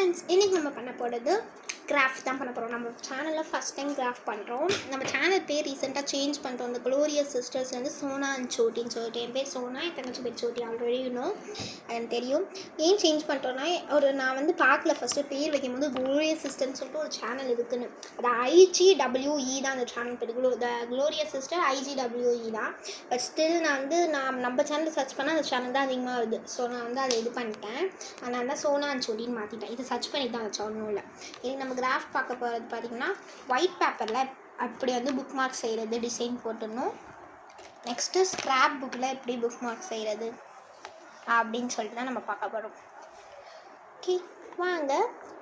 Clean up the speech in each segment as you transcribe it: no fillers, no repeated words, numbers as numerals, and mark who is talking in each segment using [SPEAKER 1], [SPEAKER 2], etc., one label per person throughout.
[SPEAKER 1] Friends, இன்றைக்கி நம்ம பண்ண போகிறது கிராஃப்ட் தான் பண்ண போகிறோம். நம்ம சேனலில் ஃபஸ்ட் டைம் கிராஃப்ட் பண்ணுறோம். நம்ம சேனல் பேர் ரீசெண்டாக சேஞ்ச் பண்ணுறோம். இந்த க்ளோரியஸ் சிஸ்டர்ஸ்லேருந்து சோனா அண்ட் சோட்டின்னு சொல்லிட்டு. என் பேர் சோனா, என் தங்கச்சி பேர் சோட்டி. ஆல்ரெடி இன்னும் எனக்கு தெரியும். ஏன் சேஞ்ச் பண்ணுறோன்னா, நான் வந்து பார்க்கல ஃபஸ்ட்டு பேர் வைக்கும்போது க்ளோரியஸ் சிஸ்டர்னு சொல்லிட்டு ஒரு சேனல் இருக்குன்னு. அது IGWE தான் அந்த சேனல் பேர். க்ளோரியஸ் சிஸ்டர் IGWE தான். பட் ஸ்டில் நம்ம சேனல் சர்ச் பண்ணால் அந்த சேனல் தான் அதிகமாக வருது. ஸோ நான் வந்து அதை இது பண்ணிட்டேன். அதனால தான் சோனா அண்ட் சோட்டின்னு மாற்றிட்டேன். இதை சர்ச் பண்ணி தான் வச்சோம். ஒன்றும் இல்லை. இது நம்ம கிராஃப்ட் பார்க்க போகிறது பார்த்திங்கன்னா, ஒயிட் பேப்பரில் அப்படி வந்து புக் மார்க் செய்கிறது, டிசைன் போட்டுடணும். நெக்ஸ்ட்டு ஸ்க்ராப் புக்கில் எப்படி புக் மார்க் செய்கிறது அப்படின்னு சொல்லிட்டு தான் நம்ம பார்க்க போகிறோம். ஓகே, வாங்க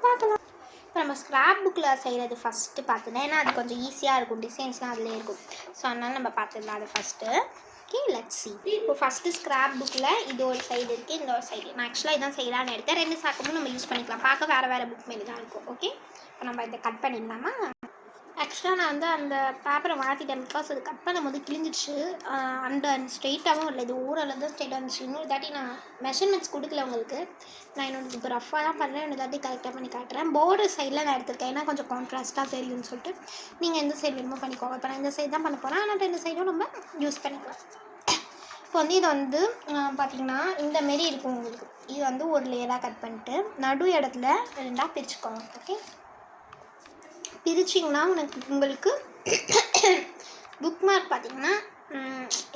[SPEAKER 1] பார்க்கலாம். இப்போ நம்ம ஸ்க்ராப் புக்கில் செய்கிறது ஃபஸ்ட்டு பார்த்துதான், ஏன்னா அது கொஞ்சம் ஈஸியாக இருக்கும், டிசைன்ஸ்லாம் அதிலே இருக்கும். ஸோ அதனால் நம்ம பார்த்துக்கலாம் அது ஃபஸ்ட்டு. Okay, let's see. இப்போ ஃபஸ்ட்டு ஸ்க்ராப் புக்கில் இது ஒரு சைடு இருக்குது, இந்த ஒரு சைடு. நான் ஆக்சுவலாக இதான் செய்யலான்னு எடுத்தேன். 2 சாக்கமும் நம்ம யூஸ் பண்ணிக்கலாம். பார்க்க வேறு புக் மாரி தான் இருக்கும். ஓகே, இப்போ நம்ம இதை கட் பண்ணிடலாமா? ஆக்சுவலாக நான் வந்து அந்த பேப்பரை மாற்றிட்டேன். பிகாஸ் அது கட் பண்ணும்போது கிழிஞ்சிடுச்சு. அந்த ஸ்ட்ரெயிட்டாகவும் இல்லை, இது ஊரில் தான் ஸ்ட்ரெயிட்டாக இருந்துச்சு. இன்னொரு தாட்டி நான் மெஷர்மெண்ட்ஸ் கொடுக்கல உங்களுக்கு. நான் என்னோட இப்போ ரஃபாக தான் பண்ணுறேன். இன்னொரு தாட்டி கரெக்டாக பண்ணி காட்டுறேன். பார்டர் சைடில் நான் எடுத்திருக்கேன், ஏன்னா கொஞ்சம் கான்ட்ராஸ்ட்டாக தெரியும்னு சொல்லிட்டு. நீங்கள் எந்த சைடு வேணுமோ பண்ணிக்கோங்க. இப்போ நான் இந்த சைடு தான் பண்ண போகிறேன். ஆனால் இந்த சைடும் நம்ம யூஸ் பண்ணிக்கலாம். இப்போ வந்து இதை வந்து பார்த்திங்கன்னா இந்தமாரி இருக்கும் உங்களுக்கு. இது வந்து ஒரு லேயராக கட் பண்ணிட்டு நடு இடத்துல 2ஆக பிரிச்சுக்கோங்க. ஓகே, பிரிச்சிங்கன்னா உங்களுக்கு புக் மார்க் பார்த்திங்கன்னா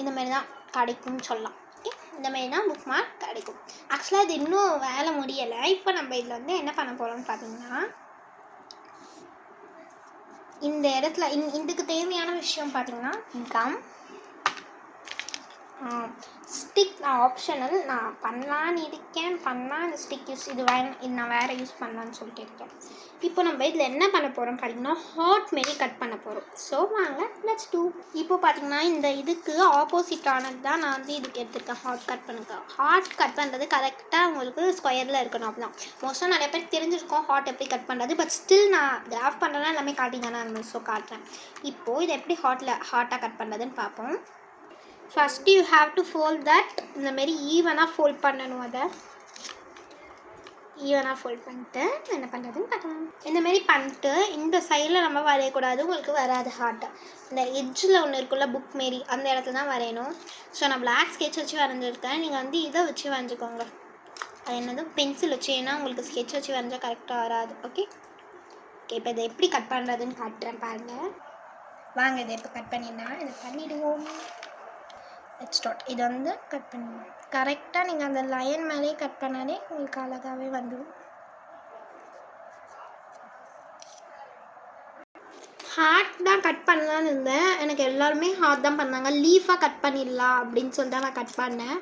[SPEAKER 1] இந்தமாரி தான் கிடைக்கும்னு சொல்லலாம். ஓகே, இந்தமாரி தான் புக் மார்க் கிடைக்கும். ஆக்சுவலாக இது இன்னும் வேலை முடியலை. இப்போ நம்ம இதில் வந்து என்ன பண்ண போகிறோம்னு பார்த்திங்கன்னா, இந்த இடத்துல இதுக்கு தேவையான விஷயம் பார்த்திங்கன்னா கம், ஸ்டிக். நான் ஆப்ஷனல், நான் பண்ணலான்னு இருக்கேன். இந்த ஸ்டிக் யூஸ் இது நான் வேறு யூஸ் பண்ணலான்னு சொல்லிட்டு இருக்கேன். இப்போ நம்ம இதில் என்ன பண்ண போகிறோம் பார்த்திங்கன்னா, ஹார்ட் மாரி கட் பண்ண போகிறோம். ஸோ வாங்க லெட்ஸ் டூ. இப்போ பார்த்திங்கன்னா இந்த இதுக்கு ஆப்போசிட்டானது தான் நான் வந்து இதுக்கு எடுத்துருக்கேன். ஹார்ட் கட் பண்ணுங்க. ஹார்ட் கட் பண்ணுறது கரெக்டாக உங்களுக்கு ஸ்கொயரில் இருக்கணும். அப்படிதான் மோஸ்ட்டாக நிறைய பேர் தெரிஞ்சிருக்கோம் ஹார்ட் எப்படி கட் பண்ணுறது. பட் ஸ்டில் நான் கிராஃப்ட் பண்ணுறேன்னா எல்லாமே காட்டி தானே இருந்தேன். ஸோ காட்டுறேன். இப்போது இதை எப்படி ஹார்ட்டாக கட் பண்ணுறதுன்னு பார்ப்போம். First you have to fold that. இந்தமாரி ஈவனாக ஃபோல்ட் பண்ணணும். அதை ஈவனாக ஃபோல்ட் பண்ணிட்டு என்ன பண்ணுறதுன்னு பார்க்கலாம். இந்தமாரி பண்ணிட்டு இந்த சைடில் நம்ம வரையக்கூடாது, உங்களுக்கு வராது ஹார்ட்டை. இந்த எட்ஜில் ஒன்று இருக்குல்ல புக் மாரி, அந்த இடத்துல தான் வரையணும். ஸோ நான் பிளாக் ஸ்கெட்ச் வச்சு வரைஞ்சிருக்கேன். நீங்கள் வந்து இதை வச்சு வரைஞ்சிக்கோங்க. அது என்னது பென்சில் வச்சு, ஏன்னா உங்களுக்கு ஸ்கெட்ச் வச்சு வரைஞ்சால் கரெக்டாக வராது. ஓகே ஓகே, இப்போ இதை எப்படி கட் பண்ணுறதுன்னு காட்டுறேன் பாருங்கள். வாங்க இதை எப்போ கட் பண்ணிடலாம், இதை பண்ணிவிடுவோம். Let's start. இதை வந்து கட் பண்ணுவோம். கரெக்டாக நீங்கள் அந்த லைன் மேலேயே கட் பண்ணாலே உங்களுக்கு அழகாகவே வந்துடும். ஹார்ட் தான் கட் பண்ணலான்னு இருந்தேன். எனக்கு எல்லாருமே ஹார்ட் தான் பண்ணாங்க. லீஃபாக கட் பண்ணிடலாம் அப்படின்னு சொல்லிட்டு நான் கட் பண்ணேன்.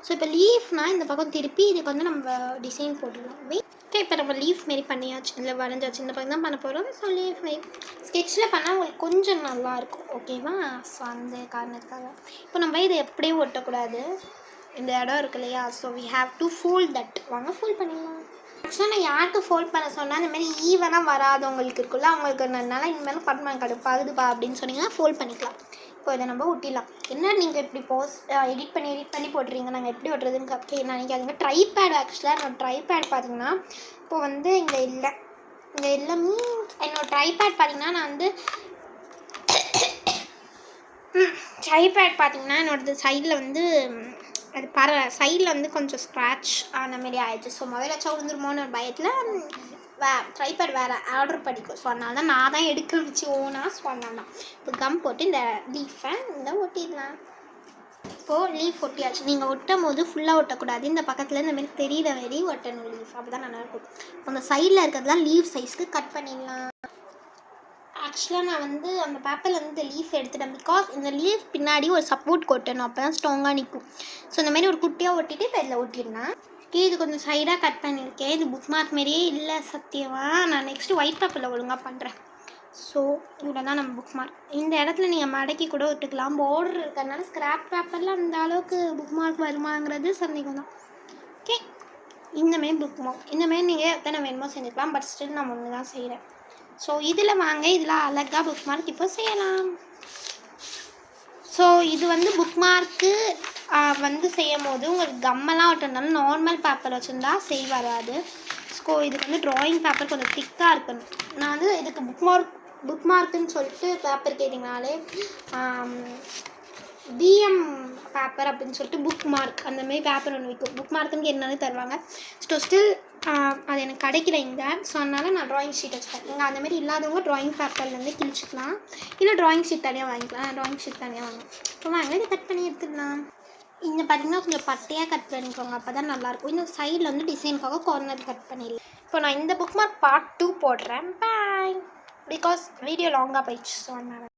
[SPEAKER 1] ஸோ இப்போ லீஃப்னால் இந்த பக்கம் திருப்பி இதுக்கு வந்து நம்ம டிசைன் போட்டுடலாம். ஓகே, இப்போ நம்ம லீஃப் மாரி பண்ணியாச்சு, இல்லை வரைஞ்சாச்சு. இந்த பக்கம் தான் பண்ண போகிறோம். ஸோ லீஃப் மாரி ஸ்கெட்சில் பண்ணால் உங்களுக்கு கொஞ்சம் நல்லாயிருக்கும். ஓகேவா? ஸோ அந்த காரணத்துக்காக இப்போ நம்ம இதை எப்படியும் ஒட்டக்கூடாது. இந்த இடம் இருக்கு இல்லையா? So we have to fold that. வாங்க ஃபோல்ட் பண்ணிடலாம். ஆக்சுவலாக நான் யாருக்கு ஃபோல்ட் பண்ண சொன்னால், இந்தமாதிரி ஈவனாக வராதவங்களுக்கு இருக்குல்ல, அவங்களுக்கு நல்லா இனிமேல் கட் கடுப்பாகுதுப்பா அப்படின்னு சொன்னீங்கன்னா ஃபோல்ட் பண்ணிக்கலாம். இப்போ இதை நம்ம ஒட்டிடலாம். என்ன நீங்கள் இப்படி எடிட் பண்ணி போட்டுறீங்க, நாங்கள் எப்படி ஒட்டுறதுன்னு நினைக்காதீங்க. ட்ரைபேட், ஆக்சுவலாக என்னோடய ட்ரைபேட் பார்த்திங்கன்னா இப்போ வந்து இங்கே இல்லை மீன்ஸ் என்னோடய ட்ரைபேட் பார்த்திங்கன்னா நான் வந்து ட்ரைபேட் பார்த்திங்கன்னா என்னோடது சைடில் வந்து அது சைடில் வந்து கொஞ்சம் ஸ்க்ராட்ச் ஆன மாரி ஆயிடுச்சு. ஸோ முதல்ல வச்சா விழுந்துருமோன்னு ஒரு பயத்தில் ட்ரைபேட் வேறு ஆர்டர் பண்ணிக்கும். ஸோ அதனால தான் நான் தான் எடுக்க வச்சு ஓனாக. ஸோ அதனால தான் இப்போ கம் போட்டு இந்த லீஃபை ஒட்டிடலாம். இப்போது லீஃப் ஒட்டியாச்சு. நீங்கள் ஒட்டும் போது ஃபுல்லாக ஒட்டக்கூடாது. இந்த பக்கத்தில் இந்த மாதிரி தெரியிற மாரி ஒட்டணும் லீஃப். அப்படி தான் நல்லாயிருக்கும். அந்த சைடில் இருக்கிறதுலாம் லீஃப் சைஸ்க்கு கட் பண்ணிடலாம். ஆக்சுவலாக நான் வந்து அந்த பேப்பரில் வந்து இந்த லீஃப் எடுத்துட்டேன். பிகாஸ் இந்த லீஃப் பின்னாடி ஒரு சப்போர்ட் கொட்டணும், அப்போ தான் ஸ்ட்ராங்காக நிற்கும். ஸோ இந்த மாதிரி ஒரு குட்டியாக ஒட்டிட்டு இப்போ இதில் ஒட்டிடலாம். ஓகே, இது கொஞ்சம் சைடாக கட் பண்ணியிருக்கேன். இது புக் மார்க் மாரியே இல்லை சத்தியமாக. நான் நெக்ஸ்ட்டு ஒயிட் பேப்பரில் ஒழுங்காக பண்ணுறேன். ஸோ இவ்வளோ தான் நம்ம புக் மார்க். இந்த இடத்துல நீங்கள் மடக்கி கூட விட்டுக்கலாம். பார்டர் இருக்கிறதுனால ஸ்க்ராப் பேப்பரில் அந்த அளவுக்கு புக் மார்க் வருமாங்கிறது சந்தேகம் தான். ஓகே, இந்தமாரி புக் மார்க் இந்தமாரி நீங்கள் எத்தனை வேணுமோ செஞ்சுக்கலாம். பட் ஸ்டில் நான் ஒன்று தான் செய்கிறேன். ஸோ இதில் வாங்க, இதில் அழகாக புக் மார்க் இப்போ செய்யலாம். ஸோ இது வந்து புக் மார்க்கு வந்து செய்யும் போது உங்களுக்கு கம்மெல்லாம் ஒட்டுறதுனால நார்மல் பேப்பர் வச்சுருந்தா வராது. ஸோ இதுக்கு வந்து ட்ராயிங் பேப்பர் கொஞ்சம் திக்காக இருக்கணும். நான் வந்து இதுக்கு புக் மார்க்குன்னு சொல்லிட்டு பேப்பர் கேட்டிங்கனாலே பிஎம் பேப்பர் அப்படின்னு சொல்லிட்டு புக் மார்க் அந்தமாரி பேப்பர் ஒன்று விற்கும். புக் மார்க்குன்னு கேட்டாலே தருவாங்க. ஸ்டில் அது எனக்கு கிடைக்கல இங்கே. ஸோ அதனால் நான் ட்ராயிங் ஷீட் வச்சுப்பேன். இங்கே அந்தமாரி இல்லாதவங்க ட்ராயிங் பேப்பர்லேருந்து கிழிச்சிக்கலாம், இல்லை ட்ராயிங் ஷீட் தனியாக வாங்கிக்கலாம். ட்ராயிங் ஷீட் தனியாக வாங்கணும். இப்போ வாங்க இதை கட் பண்ணி எடுத்துடலாம். இங்கே பார்த்திங்கன்னா கொஞ்சம் பட்டையாக கட் பண்ணிக்கோங்க, அப்போ தான் நல்லாயிருக்கும். இந்த சைடில் வந்து டிசைனுக்காக கார்னர் கட் பண்ணிடலாம். இப்போ நான் இந்த புக் மார்க் பார்ட் 2 போடுறேன். பாய். பிகாஸ் வீடியோ லாங்காக போயிடுச்சு, ஸோ அதனால்